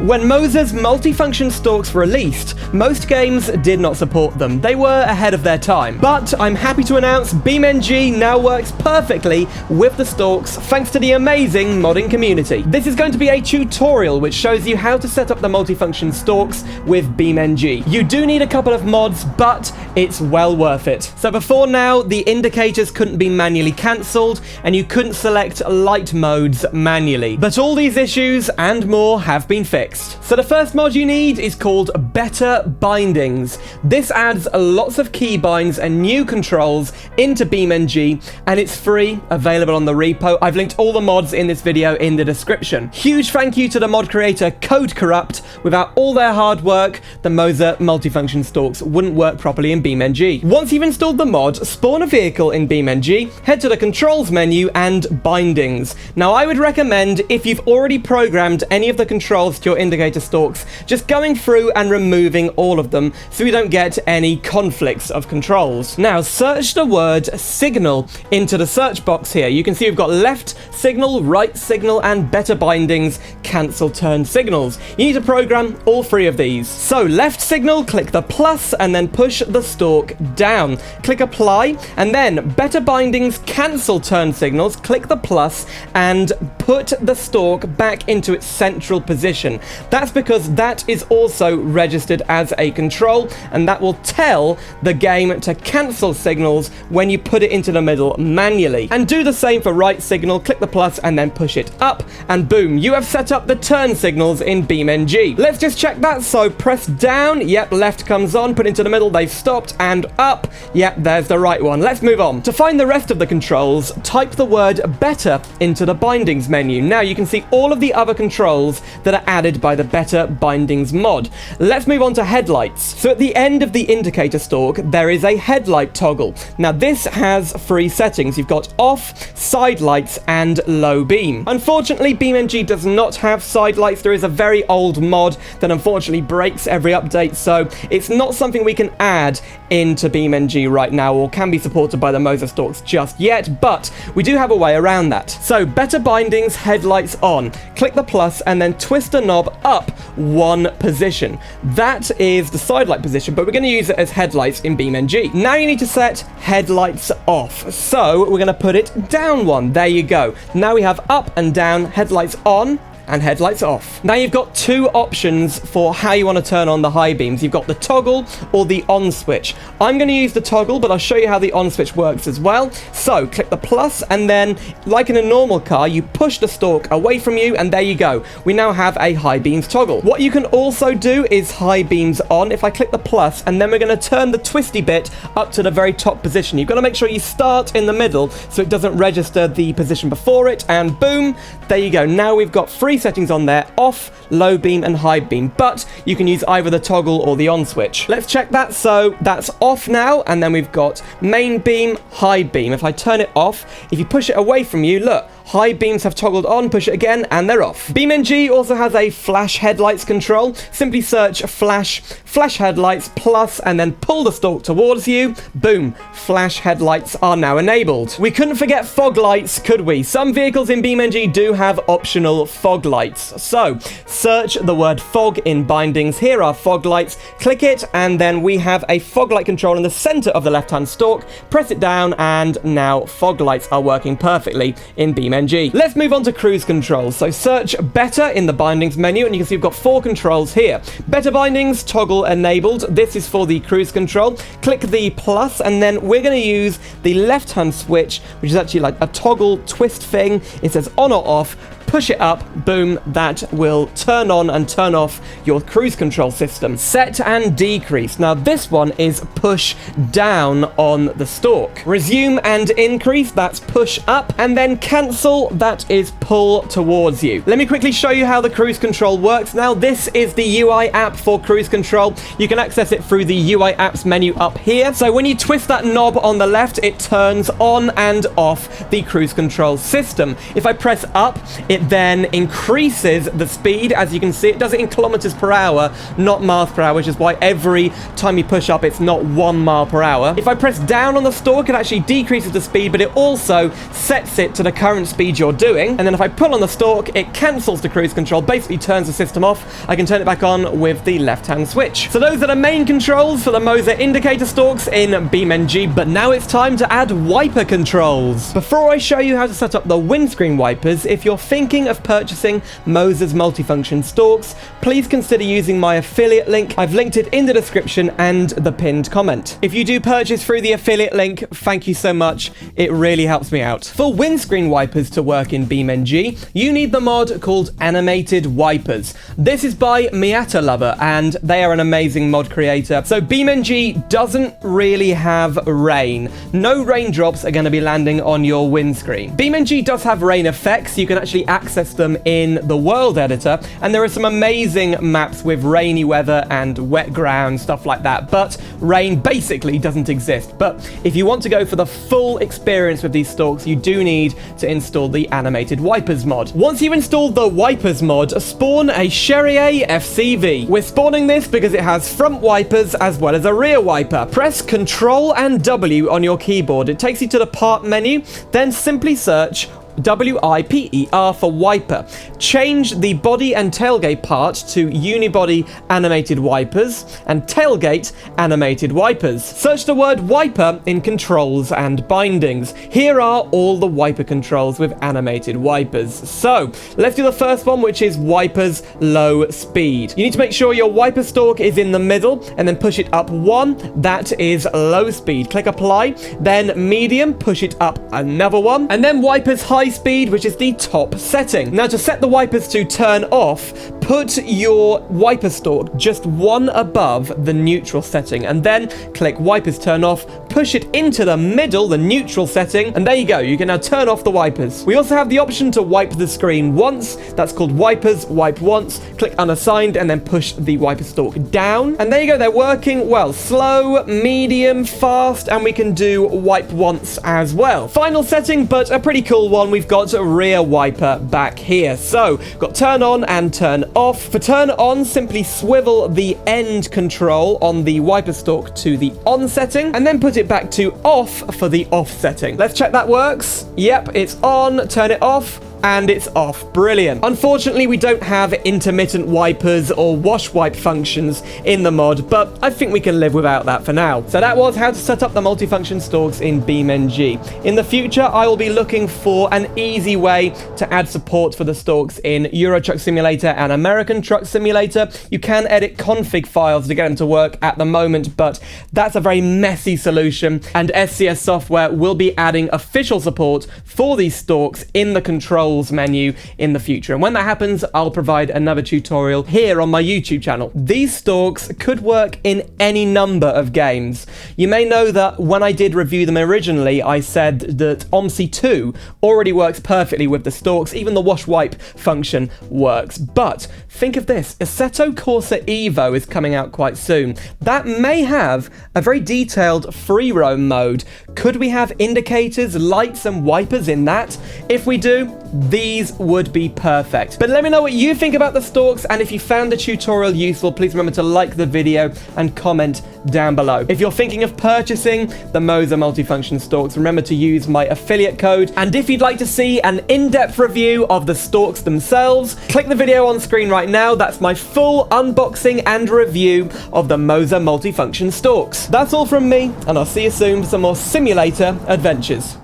When MOZA's multifunction stalks were released, most games did not support them. They were ahead of their time. But I'm happy to announce BeamNG now works perfectly with the stalks thanks to the amazing modding community. This is going to be a tutorial which shows you how to set up the multifunction stalks with BeamNG. You do need a couple of mods, but it's well worth it. So before now, the indicators couldn't be manually cancelled and you couldn't select light modes manually. But all these issues and more have been fixed. So the first mod you need is called Better Bindings. This adds lots of keybinds and new controls into BeamNG, and it's free, available on the repo. I've linked all the mods in this video in the description. Huge thank you to the mod creator Code Corrupt. Without all their hard work, the MOZA multifunction stalks wouldn't work properly in BeamNG. Once you've installed the mod, spawn a vehicle in BeamNG, head to the controls menu and bindings. Now I would recommend, if you've already programmed any of the controls to your indicator stalks, just going through and removing all of them so we don't get any conflicts of controls. Now search the word signal into the search box here. You can see we've got left signal, right signal, and better bindings, cancel turn signals. You need to program all three of these. So left signal, click the plus and then push the stalk down. Click apply, and then better bindings, cancel turn signals, click the plus and put the stalk back into its central position. That's because that is also registered as a control, and that will tell the game to cancel signals when you put it into the middle manually. And do the same for right signal, click the plus and then push it up, and boom, you have set up the turn signals in BeamNG. Let's just check that. So press down, yep, left comes on, put it into the middle, they've stopped, and up, yep, there's the right one. Let's move on. To find the rest of the controls, type the word better into the bindings menu. Now you can see all of the other controls that are added by the Better Bindings mod. Let's move on to headlights. So at the end of the indicator stalk, there is a headlight toggle. Now this has three settings. You've got off, side lights, and low beam. Unfortunately, BeamNG does not have side lights. There is a very old mod that unfortunately breaks every update, so it's not something we can add into BeamNG right now or can be supported by the MOZA stalks just yet, but we do have a way around that. So better bindings, headlights on. Click the plus and then twist the knob up one position. That is the side light position, but we're going to use it as headlights in BeamNG. Now you need to set headlights off. So we're going to put it down one. There you go. Now we have up and down, headlights on, and headlights off. Now you've got two options for how you want to turn on the high beams. You've got the toggle or the on switch. I'm going to use the toggle, but I'll show you how the on switch works as well. So click the plus and then, like in a normal car, you push the stalk away from you and there you go. We now have a high beams toggle. What you can also do is high beams on. If I click the plus and then we're going to turn the twisty bit up to the very top position. You've got to make sure you start in the middle so it doesn't register the position before it, and boom, there you go. Now we've got three settings on there: off, low beam, and high beam, but you can use either the toggle or the on switch. Let's check that. So that's off now, and then we've got main beam, high beam. If I turn it off, if you push it away from you, look, high beams have toggled on, push it again, and they're off. BeamNG also has a flash headlights control. Simply search flash headlights plus, and then pull the stalk towards you. Boom, flash headlights are now enabled. We couldn't forget fog lights, could we? Some vehicles in BeamNG do have optional fog lights. So search the word fog in bindings. Here are fog lights. Click it, and then we have a fog light control in the center of the left-hand stalk. Press it down, and now fog lights are working perfectly in BeamNG. Let's move on to cruise control. So search better in the bindings menu, and you can see we've got four controls here. Better bindings, toggle enabled. This is for the cruise control. Click the plus, and then we're going to use the left-hand switch, which is actually like a toggle twist thing. It says on or off. Push it up, boom, that will turn on and turn off your cruise control system. Set and decrease. Now this one is push down on the stalk. Resume and increase, that's push up. And then cancel, that is pull towards you. Let me quickly show you how the cruise control works. Now this is the UI app for cruise control. You can access it through the UI apps menu up here. So when you twist that knob on the left, it turns on and off the cruise control system. If I press up, it it then increases the speed. As you can see, it does it in kilometers per hour, not miles per hour, which is why every time you push up, it's not 1 mile per hour. If I press down on the stalk, it actually decreases the speed, but it also sets it to the current speed you're doing. And then if I pull on the stalk, it cancels the cruise control, basically turns the system off. I can turn it back on with the left-hand switch. So those are the main controls for the MOZA indicator stalks in BeamNG, but now it's time to add wiper controls. Before I show you how to set up the windscreen wipers, if you're thinking of purchasing MOZA's multifunction stalks, please consider using my affiliate link. I've linked it in the description and the pinned comment. If you do purchase through the affiliate link, thank you so much. It really helps me out. For windscreen wipers to work in BeamNG, you need the mod called Animated Wipers. This is by Miata Lover, and they are an amazing mod creator. So BeamNG doesn't really have rain. No raindrops are going to be landing on your windscreen. BeamNG does have rain effects. You can actually access them in the world editor, and there are some amazing maps with rainy weather and wet ground, stuff like that, but rain basically doesn't exist. But if you want to go for the full experience with these stalks, you do need to install the Animated Wipers mod. Once you install the Wipers mod, spawn a Cherrier FCV. We're spawning this because it has front wipers as well as a rear wiper. Press Ctrl and W on your keyboard. It takes you to the part menu, then simply search WIPER for wiper. Change the body and tailgate part to unibody animated wipers and tailgate animated wipers. Search the word wiper in controls and bindings. Here are all the wiper controls with animated wipers. So let's do the first one, which is wipers low speed. You need to make sure your wiper stalk is in the middle and then push it up 1. That is low speed. Click apply, then medium, push it up another 1, and then wipers high speed, which is the top setting. Now to set the wipers to turn off, put your wiper stalk just 1 above the neutral setting, and then click wipers turn off, push it into the middle, the neutral setting, and there you go. You can now turn off the wipers. We also have the option to wipe the screen once. That's called wipers wipe once. Click unassigned and then push the wiper stalk down, and there you go. They're working well. Slow, medium, fast, and we can do wipe once as well. Final setting, but a pretty cool one. We've got a rear wiper back here. So, got turn on and turn off. For turn on, simply swivel the end control on the wiper stalk to the on setting, and then put it back to off for the off setting. Let's check that works. Yep, it's on. Turn it off. And it's off. Brilliant. Unfortunately, we don't have intermittent wipers or wash wipe functions in the mod, but I think we can live without that for now. So that was how to set up the multifunction stalks in BeamNG. In the future, I will be looking for an easy way to add support for the stalks in Euro Truck Simulator and American Truck Simulator. You can edit config files to get them to work at the moment, but that's a very messy solution, and SCS Software will be adding official support for these stalks in the controls menu in the future. And when that happens, I'll provide another tutorial here on my YouTube channel. These stalks could work in any number of games. You may know that when I did review them originally, I said that OMSI 2 already works perfectly with the stalks. Even the wash wipe function works. But think of this, Assetto Corsa Evo is coming out quite soon. That may have a very detailed free roam mode. Could we have indicators, lights, and wipers in that? If we do, these would be perfect. But let me know what you think about the stalks, and if you found the tutorial useful, please remember to like the video and comment down below. If you're thinking of purchasing the MOZA multifunction stalks, remember to use my affiliate code. And if you'd like to see an in-depth review of the stalks themselves, click the video on screen right now. That's my full unboxing and review of the MOZA multifunction stalks. That's all from me, and I'll see you soon for some more simulator adventures.